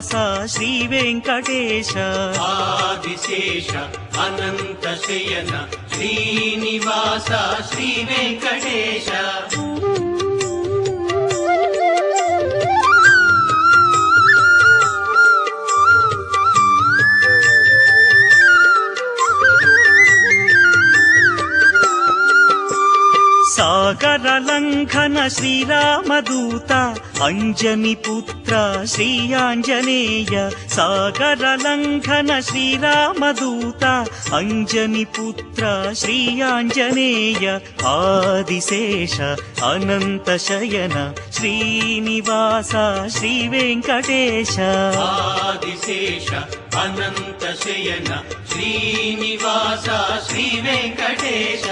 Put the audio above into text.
శ్రీ వెంకటేశ ఆదిశేష అనంత శయన శ్రీనివాస శ్రీ వెంకటేశ సాగర లంఘన శ్రీరామదూత అంజని పుత్ర శ్రీ ఆంజనేయ సాగర లంఘన శ్రీరామదూత అంజని పుత్ర శ్రీ ఆంజనేయ ఆదిశేష అనంత శయన శ్రీనివాస శ్రీ వెంకటేశ ఆదిశేష అనంత శయన శ్రీనివాస శ్రీ వెంకటేశ